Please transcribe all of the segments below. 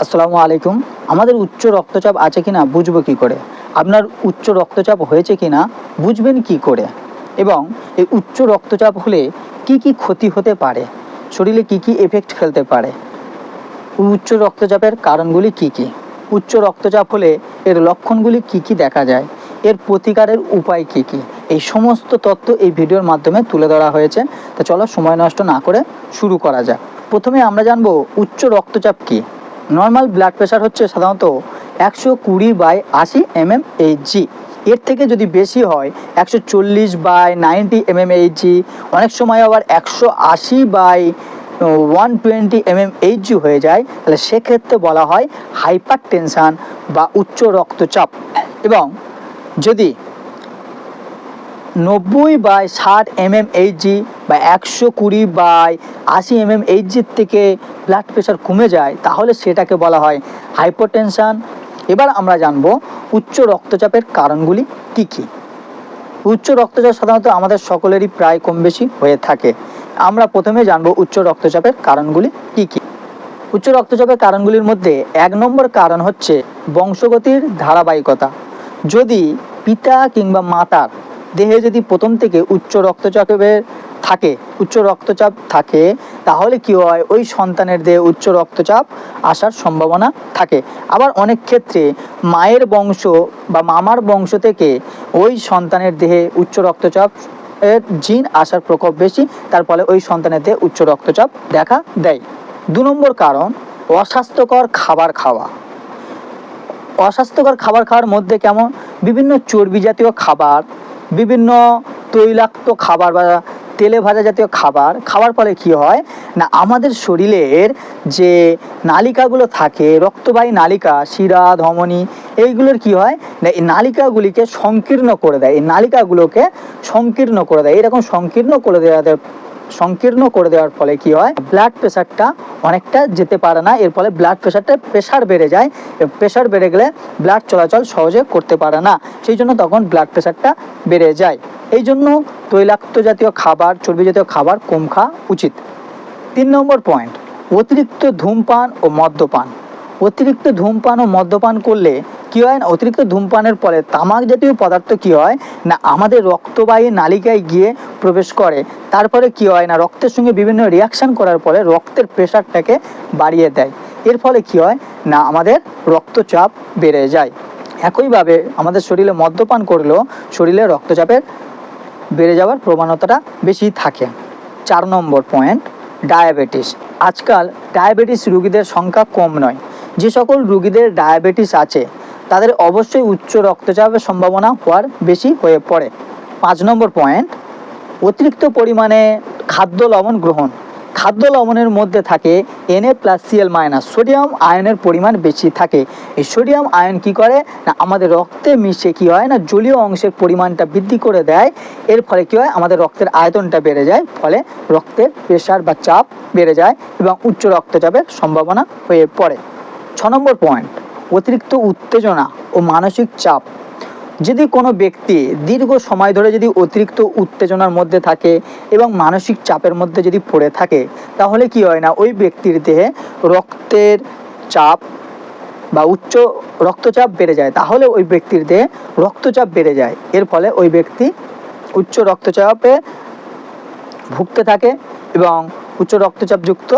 আসসালামু আলাইকুম। আমাদের উচ্চ রক্তচাপ আছে কিনা বুঝবো কি করে? আপনার উচ্চ রক্তচাপ হয়েছে কিনা বুঝবেন কি করে? এবং এই উচ্চ রক্তচাপ হলে কি কি ক্ষতি হতে পারে? শরীরে কি কি এফেক্ট ফেলতে পারে? উচ্চ রক্তচাপের কারণগুলি কি কি? উচ্চ রক্তচাপ হলে এর লক্ষণগুলি কি কি দেখা যায়? এর প্রতিকারের উপায় কি কি? এই সমস্ত তথ্য এই ভিডিওর মাধ্যমে তুলে ধরা হয়েছে। তো চলো সময় নষ্ট না করে শুরু করা যাক। প্রথমে আমরা জানবো উচ্চ রক্তচাপ কি। নর্মাল ব্লাড প্রেশার হচ্ছে সাধারণত 120/80 mmHg। এর থেকে যদি বেশি হয় 140/90 mmHg, অনেক সময় আবার 180/120 mmHg হয়ে যায়, তাহলে সেক্ষেত্রে বলা হয় হাইপার টেনশন বা উচ্চ রক্তচাপ। এবং যদি 90/60 mmHg বা 120/80 mmHg থেকে ব্লাড প্রেশার কমে যায়, তাহলে সেটাকে বলা হয় হাইপারটেনশন। এবার আমরা জানব উচ্চ রক্তচাপের কারণগুলি কি কি। উচ্চ রক্তচাপ সাধারণত আমাদের সকলেরই প্রায় কম বেশি হয়ে থাকে। আমরা প্রথমে জানব উচ্চ রক্তচাপের কারণগুলি কি কি। উচ্চ রক্তচাপের কারণগুলির মধ্যে 1 নম্বর কারণ হচ্ছে বংশগতির ধারাবাহিকতা। যদি পিতা কিংবা মাতার দেহে যদি প্রথম থেকে উচ্চ রক্তচাপ থাকে, তাহলে কি হয়, ওই সন্তানের দেহে উচ্চ রক্তচাপ আসার সম্ভাবনা থাকে। আবার অনেক ক্ষেত্রে মায়ের বংশ বা মামার বংশ থেকে ওই সন্তানের দেহে উচ্চ রক্তচাপ এর জিন আসার প্রকোপ বেশি, তার ফলে ওই সন্তানের দেহে উচ্চ রক্তচাপ দেখা দেয়। 2 নম্বর কারণ অস্বাস্থ্যকর খাবার খাওয়া। অস্বাস্থ্যকর খাবার খাওয়ার মধ্যে কেমন? বিভিন্ন চর্বি জাতীয় খাবার, বিভিন্ন তৈলাক্ত খাবার বা তেলে ভাজা জাতীয় খাবার খাওয়ার ফলে কি হয় না, আমাদের শরীরের যে নালিকাগুলো থাকে, রক্তবাহী নালিকা, শিরা, ধমনী, এইগুলোর কি হয় না, এই নালিকাগুলিকে সংকীর্ণ করে দেয়। এই নালিকাগুলোকে সংকীর্ণ করে দেয়। এরকম সংকীর্ণ করে দেওয়ার ফলে কি হয়, ব্লাড প্রেশারটা অনেকটা যেতে পারে না। এর ফলে ব্লাড প্রেশার বেড়ে যায়। প্রেশার বেড়ে গেলে ব্লাড চলাচল সহজে করতে পারে না, সেই জন্য তখন ব্লাড প্রেশারটা বেড়ে যায়। এই জন্য তৈলাক্ত জাতীয় খাবার, চর্বি জাতীয় খাবার কম খাওয়া উচিত। 3 নম্বর পয়েন্ট, অতিরিক্ত ধূমপান ও মদ্যপান। অতিরিক্ত ধূমপান ও মদ্যপান করলে কি হয় না, অতিরিক্ত ধূমপানের ফলে তামাক জাতীয় পদার্থ কি হয় না, আমাদের রক্তবাহী নালিকায় গিয়ে প্রবেশ করে। তারপরে কি হয় না, রক্তের সঙ্গে বিভিন্ন রিয়াকশন করার ফলে রক্তের প্রেশারটাকে বাড়িয়ে দেয়। এর ফলে কি হয় না, আমাদের রক্তচাপ বেড়ে যায়। একইভাবে আমাদের শরীরে মদ্যপান করলেও শরীরে রক্তচাপের বেড়ে যাওয়ার প্রবণতাটা বেশি থাকে। 4 নম্বর পয়েন্ট, ডায়াবেটিস। আজকাল ডায়াবেটিস রোগীদের সংখ্যা কম নয়। যে সকল রোগীদের ডায়াবেটিস আছে তাদের অবশ্যই উচ্চ রক্তচাপের সম্ভাবনা হওয়ার বেশি হয়ে পড়ে। 5 নম্বর পয়েন্ট, অতিরিক্ত পরিমাণে খাদ্য লবণ গ্রহণ। খাদ্য লবণের মধ্যে থাকে Na+Cl-, সোডিয়াম আয়নের পরিমাণ বেশি থাকে। এই সোডিয়াম আয়ন কি করে না, আমাদের রক্তে মিশে কি হয় না, জলীয় অংশের পরিমাণটা বৃদ্ধি করে দেয়। এর ফলে কি হয়, আমাদের রক্তের আয়তনটা বেড়ে যায়, ফলে রক্তের প্রেশার বা চাপ বেড়ে যায় এবং উচ্চ রক্তচাপের সম্ভাবনা হয়ে পড়ে। 6 নম্বর পয়েন্ট, অতিরিক্ত উত্তেজনা ও মানসিক চাপ। যদি কোনো ব্যক্তি দীর্ঘ সময় ধরে যদি অতিরিক্ত উত্তেজনার মধ্যে থাকে এবং মানসিক চাপের মধ্যে যদি পড়ে থাকে, তাহলে কি হয় না, ওই ব্যক্তির দেহে রক্তের চাপ বা উচ্চ রক্তচাপ বেড়ে যায়। তাহলে ওই ব্যক্তির দেহে রক্তচাপ বেড়ে যায়। এর ফলে ওই ব্যক্তি উচ্চ রক্তচাপে ভুগতে থাকে এবং উচ্চ রক্তচাপযুক্ত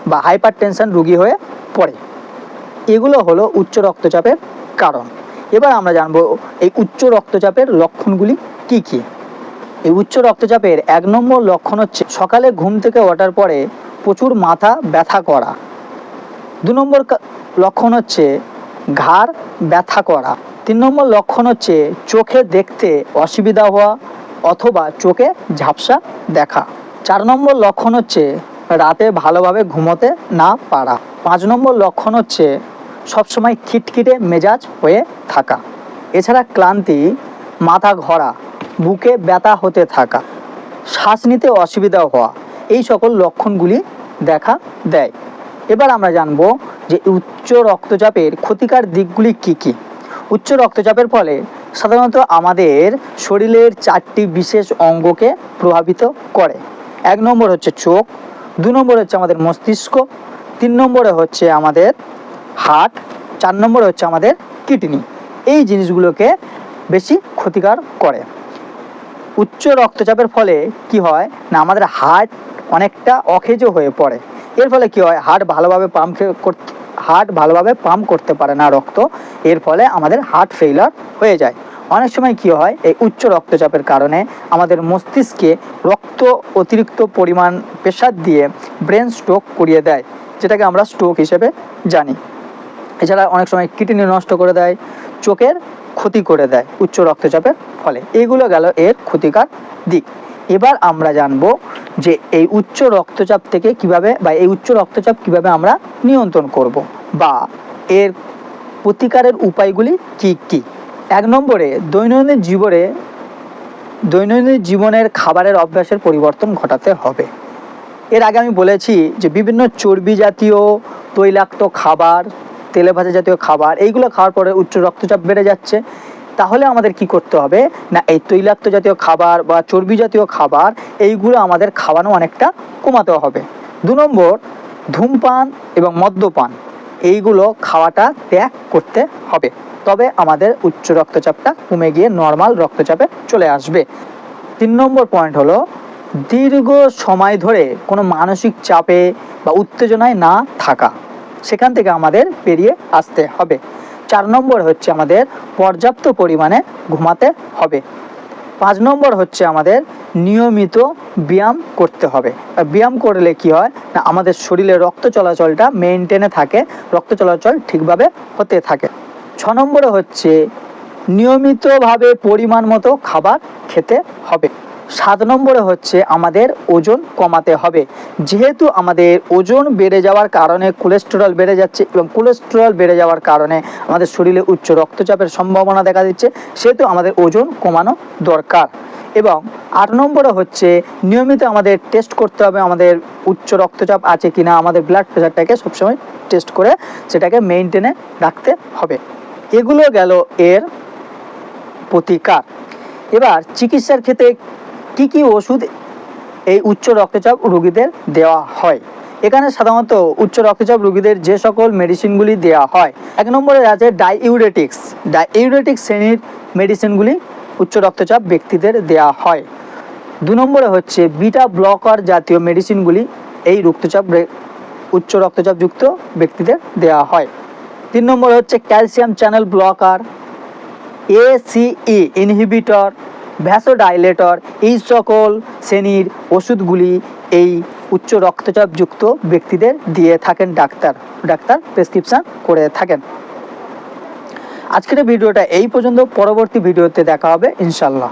বা হাইপার টেনশন রোগী হয়ে পড়ে। এগুলো হলো উচ্চ রক্তচাপের কারণ। এবার আমরা জানবো এই উচ্চ রক্তচাপের লক্ষণগুলি কি কি। এই উচ্চ রক্তচাপের 1 নম্বর লক্ষণ হচ্ছে সকালে ঘুম থেকে ওঠার পরে প্রচুর মাথা ব্যথা করা। 2 নম্বর লক্ষণ হচ্ছে ঘাড় ব্যথা করা। 3 নম্বর লক্ষণ হচ্ছে চোখে দেখতে অসুবিধা হওয়া অথবা চোখে ঝাপসা দেখা। 4 নম্বর লক্ষণ হচ্ছে রাতে ভালোভাবে ঘুমোতে না পারা। 5 নম্বর লক্ষণ হচ্ছে সবসময় খিটখিটে মেজাজ হয়ে থাকা। এছাড়া ক্লান্তি, মাথা ঘোরা, বুকে ব্যথা হতে থাকা, শ্বাস নিতে অসুবিধা হওয়া, এই সকল লক্ষণগুলি দেখা দেয়। এবার আমরা জানব যে উচ্চ রক্তচাপের ক্ষতিকার দিকগুলি কি কি। উচ্চ রক্তচাপের ফলে সাধারণত আমাদের শরীরের 4টি বিশেষ অঙ্গকে প্রভাবিত করে। 1 নম্বর হচ্ছে চোখ, 2 নম্বর হচ্ছে আমাদের মস্তিষ্ক, 3 নম্বরে হচ্ছে আমাদের হার্ট, 4 নম্বরে হচ্ছে আমাদের কিডনি। এই জিনিসগুলোকে বেশি ক্ষতিকর করে। উচ্চ রক্তচাপের ফলে কি হয় না, আমাদের হার্ট অনেকটা অকেজ হয়ে পড়ে। এর ফলে কি হয়, হার্ট ভালোভাবে পাম্প করতে পারে না রক্ত। এর ফলে আমাদের হার্ট ফেইলার হয়ে যায়। অনেক সময় কি হয়, এই উচ্চ রক্তচাপের কারণে আমাদের মস্তিষ্কে রক্ত অতিরিক্ত পরিমাণ প্রেসার দিয়ে ব্রেন স্ট্রোক করিয়ে দেয়, যেটাকে আমরা স্ট্রোক হিসেবে জানি। এছাড়া অনেক সময় কিডনি নষ্ট করে দেয়, চোখের ক্ষতি করে দেয় উচ্চ রক্তচাপের ফলে। এইগুলো গেল এর ক্ষতিকর দিক। এবার আমরা জানবো যে এই উচ্চ রক্তচাপ থেকে কিভাবে, বা এই উচ্চ রক্তচাপ কিভাবে আমরা নিয়ন্ত্রণ করব, বা এর প্রতিকারের উপায়গুলি কি কি। 1 নম্বরে দৈনন্দিন জীবনের খাবারের অভ্যাসের পরিবর্তন ঘটাতে হবে। এর আগে আমি বলেছি যে বিভিন্ন চর্বি জাতীয়, তৈলাক্ত খাবার, তেলে ভাজা জাতীয় খাবার, এইগুলো খাওয়ার পরে উচ্চ রক্তচাপ বেড়ে যাচ্ছে। তাহলে আমাদের কি করতে হবে না, এই তৈলাক্ত জাতীয় খাবার বা চর্বি জাতীয় খাবার এইগুলো আমাদের খাওয়ানো অনেকটা কমাতে হবে। 2 নম্বর, ধূমপান এবং মদ্যপান এইগুলো খাওয়াটা ত্যাগ করতে হবে। তবে আমাদের উচ্চ রক্তচাপটা কমে গিয়ে নর্মাল রক্তচাপে চলে আসবে। 3 নম্বর পয়েন্ট হলো, দীর্ঘ সময় ধরে কোনো মানসিক চাপে বা উত্তেজনায় না থাকা, সেখান থেকে আমাদের বেরিয়ে আসতে হবে। 4 নম্বর হচ্ছে আমাদের পর্যাপ্ত পরিমাণে ঘুমাতে হবে। 5 নম্বর হচ্ছে আমাদের নিয়মিত ব্যায়াম করতে হবে। ব্যায়াম করলে কি হয় না, আমাদের শরীরে রক্ত চলাচলটা মেনটেনে থাকে, রক্ত চলাচল ঠিকভাবে হতে থাকে। 6 নম্বরে হচ্ছে নিয়মিতভাবে পরিমাণ মতো খাবার খেতে হবে। 7 নম্বরে হচ্ছে আমাদের ওজন কমাতে হবে। যেহেতু আমাদের ওজন বেড়ে যাওয়ার কারণে কোলেস্টেরল বেড়ে যাচ্ছে, এবং কোলেস্টেরল বেড়ে যাওয়ার কারণে আমাদের শরীরে উচ্চ রক্তচাপের সম্ভাবনা দেখা দিচ্ছে, সেহেতু আমাদের ওজন কমানো দরকার। এবং 8 নম্বরে হচ্ছে নিয়মিত আমাদের টেস্ট করতে হবে আমাদের উচ্চ রক্তচাপ আছে কিনা, আমাদের ব্লাড প্রেশারটাকে সবসময় টেস্ট করে সেটাকে মেনটেনে রাখতে হবে। এগুলো গেল এর প্রতিকার। এবার চিকিৎসার ক্ষেত্রে কি কি ওষুধ এই উচ্চ রক্তচাপ রোগীদের দেওয়া হয়। এখানে সাধারণত উচ্চ রক্তচাপ রোগীদের যে সকল মেডিসিনগুলি দেওয়া হয়, 1 নম্বরে আছে ডাইউরেটিক্স শ্রেণীর মেডিসিনগুলি উচ্চ রক্তচাপ ব্যক্তিদের দেওয়া হয়। 2 নম্বরে হচ্ছে বিটা ব্লকার জাতীয় মেডিসিনগুলি এই উচ্চ রক্তচাপযুক্ত ব্যক্তিদের দেওয়া হয়। 3 নম্বরে হচ্ছে calcium channel blocker, ACE inhibitor, vasodilator, এই সকল শ্রেণীর ওষুধগুলি এই উচ্চ রক্তচাপযুক্ত ব্যক্তিদের দিয়ে থাকেন ডাক্তার প্রেসক্রিপশন করে থাকেন। আজকের ভিডিওটা এই পর্যন্ত, পরবর্তী ভিডিওতে দেখা হবে ইনশাল্লাহ।